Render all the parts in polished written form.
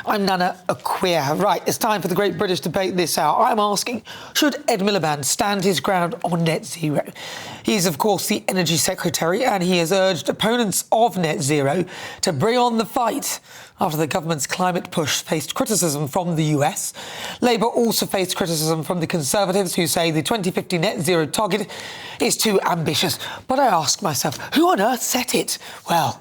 I'm Nana Acquia. Right, it's time for the Great British Debate this hour. I'm asking, should Ed Miliband stand his ground on net zero? He's, of course, the Energy Secretary, and he has urged opponents of net zero to bring on the fight after the government's climate push faced criticism from the US. Labour also faced criticism from the Conservatives, who say the 2050 net zero target is too ambitious. But I ask myself, who on earth set it? Well,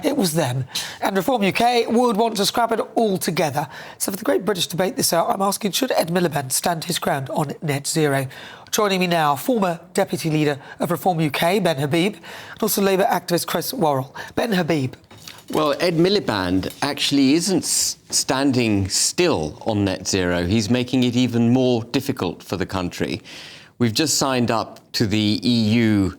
it was them. And Reform UK would want to scrap it altogether. So for the Great British Debate this hour, I'm asking, should Ed Miliband stand his ground on net zero? Joining me now, former Deputy Leader of Reform UK, Ben Habib, and also Labour activist Chris Worrell. Ben Habib. Well, Ed Miliband actually isn't standing still on net zero. He's making it even more difficult for the country. We've just signed up to the EU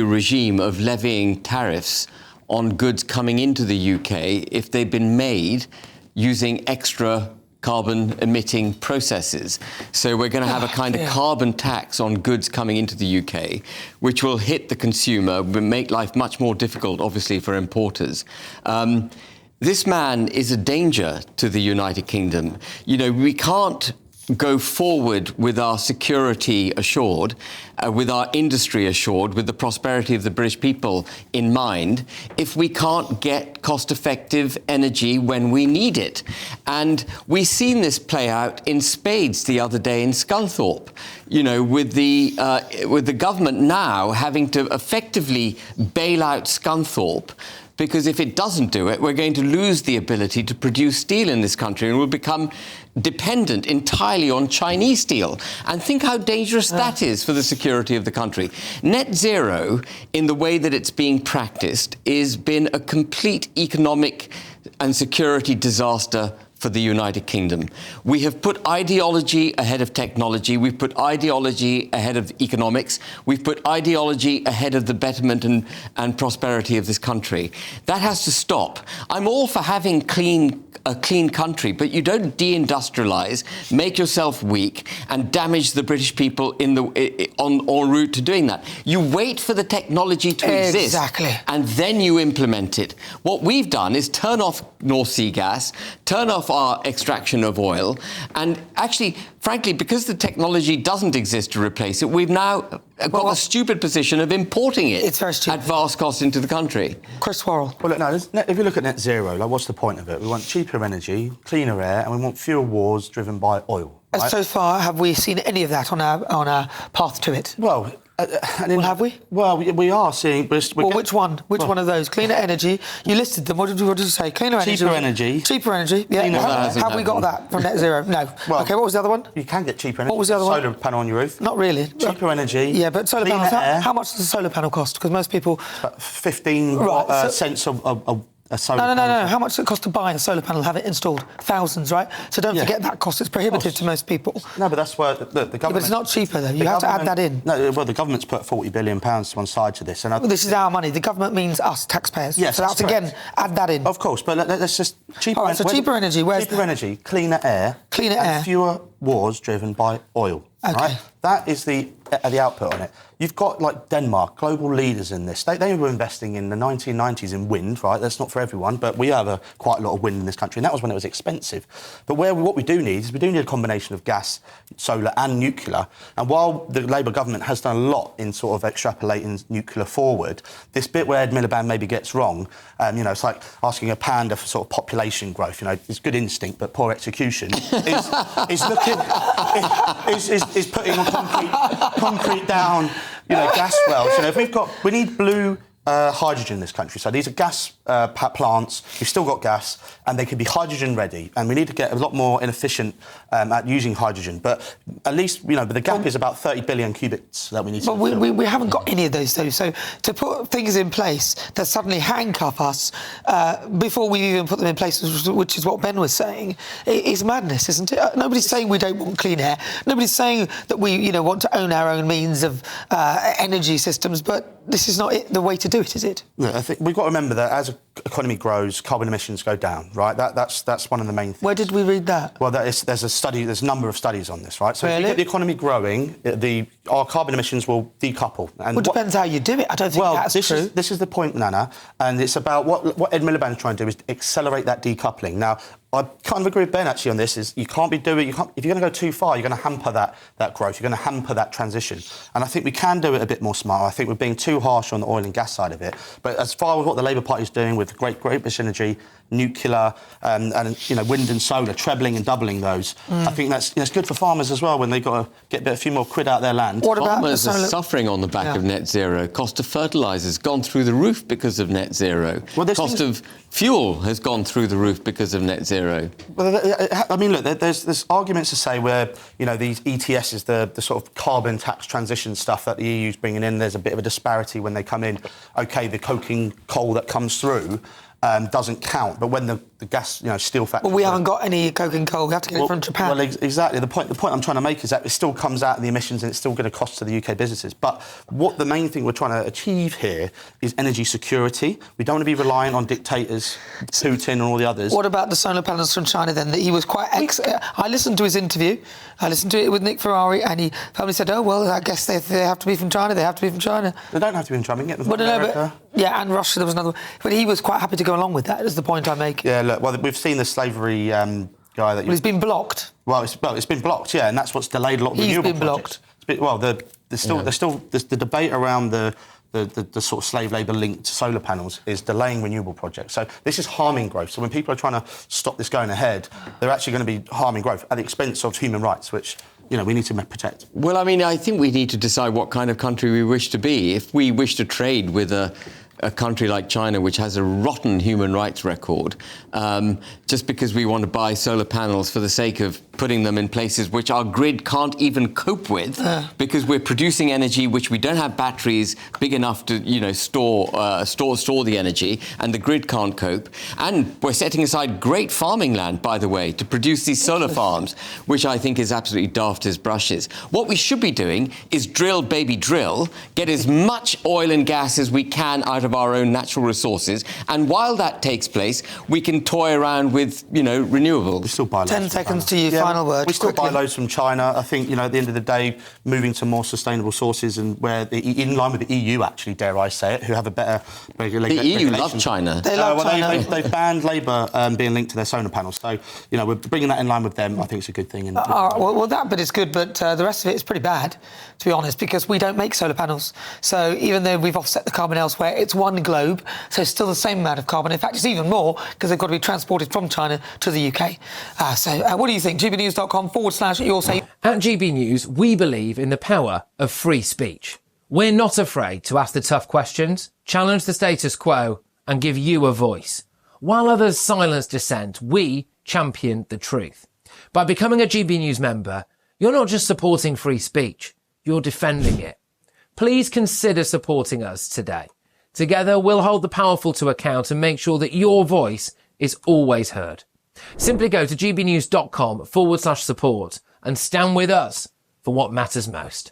regime of levying tariffs on goods coming into the UK if they've been made using extra carbon-emitting processes. So we're going to have a kind of carbon tax on goods coming into the UK, which will hit the consumer, will make life much more difficult, obviously, for importers. This man is a danger to the United Kingdom. You know, we can't go forward with our security assured, with our industry assured, with the prosperity of the British people in mind, if we can't get cost-effective energy when we need it. And we've seen this play out in spades the other day in Scunthorpe, you know, with the government now having to effectively bail out Scunthorpe, because if it doesn't do it, we're going to lose the ability to produce steel in this country and we'll become dependent entirely on Chinese steel. And think how dangerous that is for the security of the country. Net zero, in the way that it's being practiced, has been a complete economic and security disaster for the United Kingdom. We have put ideology ahead of technology. We've put ideology ahead of economics. We've put ideology ahead of the betterment and prosperity of this country. That has to stop. I'm all for having a clean country, but you don't deindustrialise, make yourself weak, and damage the British people en route to doing that. You wait for the technology to exist, and then you implement it. What we've done is turn off North Sea gas, turn off our extraction of oil, and actually, frankly, because the technology doesn't exist to replace it, we've now got the stupid position of importing it at vast cost into the country. Chris Worrell. Well, look, no, if you look at net zero, like, what's the point of it? We want cheaper energy, cleaner air, and we want fewer wars driven by oil. Right? So far, have we seen any of that on our path to it? Well, have we? Well, we are seeing... which one? Which one of those? Cleaner energy. You listed them. What did you say? Cleaner energy. Cheaper energy. Cheaper energy. Yeah. Have we got that from net zero? No. Well, OK, what was the other one? You can get cheaper energy. What was the other one? Solar panel on your roof. Not really. Cheaper energy. Yeah, but solar panels. How much does a solar panel cost? Because most people... About 15 cents a solar panel. No. How much does it cost to buy a solar panel, have it installed? Thousands, right? So don't forget that cost. It's prohibitive to most people. No, but that's where the government... but it's not cheaper, though. You have to add that in. No, well, the government's put £40 billion to one side to this. And this is our money. The government means us, taxpayers. Yes, so that's again, add that in. Of course, but let's just... Cheaper energy. Cheaper energy, where's cheaper energy, cleaner air... Cleaner air. And fewer wars driven by oil. OK. Right? That is the output on it. You've got, like, Denmark, global leaders in this. They were investing in the 1990s in wind, right? That's not for everyone, but we have quite a lot of wind in this country, and that was when it was expensive. But what we do need is a combination of gas, solar and nuclear. And while the Labour government has done a lot in sort of extrapolating nuclear forward, this bit where Ed Miliband maybe gets wrong, you know, it's like asking a panda for sort of population growth. You know, it's good instinct, but poor execution. is putting concrete down, you know, gas wells. You know, we need blue hydrogen in this country. So these are gas plants. We've still got gas, and they can be hydrogen ready. And we need to get a lot more inefficient at using hydrogen. But at least, you know, the gap is about 30 billion cubits that we need to fill. But we haven't got any of those, though. So to put things in place that suddenly handcuff us before we even put them in place, which is what Ben was saying, is madness, isn't it? Nobody's saying we don't want clean air. Nobody's saying that we, you know, want to own our own means of energy systems. But this is not the way to do it, is it? Yeah, I think we've got to remember that as the economy grows, carbon emissions go down, right? That's one of the main things. Where did we read that? Well, there's a number of studies on this, right? So if Really? you get the economy growing, our carbon emissions will decouple. And Well, it depends how you do it. I don't think that's true. This is the point, Nana, and it's about what Ed Miliband is trying to do is accelerate that decoupling. Now, I kind of agree with Ben actually on this. Is you can't if you're going to go too far, you're going to hamper that growth. You're going to hamper that transition. And I think we can do it a bit more smart. I think we're being too harsh on the oil and gas side of it. But as far as what the Labour Party is doing with Great British Energy, nuclear, and wind and solar, trebling and doubling those, I think that's it's good for farmers as well when they've got to get a few more quid out of their land. What about farmers are suffering on the back of net zero? Cost of fertilisers gone through the roof because of net zero. Well, cost of fuel has gone through the roof because of net zero. Well, I mean, look, there's arguments to say where, these ETS is the sort of carbon tax transition stuff that the EU's bringing in. There's a bit of a disparity when they come in. OK, the coking coal that comes through doesn't count, but when the gas, steel factory... Well, we haven't got any coking coal. We have to get it from Japan. Well, exactly. The point I'm trying to make is that it still comes out of the emissions and it's still going to cost to the UK businesses. But what the main thing we're trying to achieve here is energy security. We don't want to be relying on dictators, Putin and all the others. What about the solar panels from China, then? That he was quite... I listened to his interview. I listened to it with Nick Ferrari, and he probably said, oh, well, I guess they have to be from China. They have to be from China. They don't have to be from China. We can get them from America. Yeah, and Russia, there was another... But he was quite happy to go along with that, is the point I make. Yeah, look, well, we've seen the slavery guy that... Well, he's been blocked. Well, it's been blocked, yeah, and that's what's delayed a lot of renewable He's been projects. blocked. There's still the debate around the sort of slave labour linked to solar panels is delaying renewable projects. So this is harming growth. So when people are trying to stop this going ahead, they're actually going to be harming growth at the expense of human rights, which... we need to protect. Well, I mean, I think we need to decide what kind of country we wish to be. If we wish to trade with a country like China, which has a rotten human rights record, just because we want to buy solar panels for the sake of putting them in places which our grid can't even cope with, because we're producing energy which we don't have batteries big enough to, store the energy, and the grid can't cope. And we're setting aside great farming land, by the way, to produce these solar farms, which I think is absolutely daft as brushes. What we should be doing is drill, baby, drill, get as much oil and gas as we can out of our own natural resources, and while that takes place, we can toy around with, renewables. We still buy loads 10 seconds to you, final word. We still quickly. buy loads from China. I think, at the end of the day, moving to more sustainable sources and where in line with the EU, actually, dare I say it, who have a better regulation. The EU love China. They love China. They've banned labour being linked to their solar panels. So, we're bringing that in line with them. I think it's a good thing. And well, that bit is good, but the rest of it is pretty bad, to be honest, because we don't make solar panels. So even though we've offset the carbon elsewhere, it's one globe, so it's still the same amount of carbon. In fact, it's even more, because they've got to be transported from China to the UK. So what do you think? gbnews.com/you'll say. At GB News, we believe in the power of free speech. We're not afraid to ask the tough questions, challenge the status quo, and give you a voice. While others silence dissent, we champion the truth. By becoming a GB News member, you're not just supporting free speech, you're defending it. Please consider supporting us today. Together, we'll hold the powerful to account and make sure that your voice is always heard. Simply go to gbnews.com/support and stand with us for what matters most.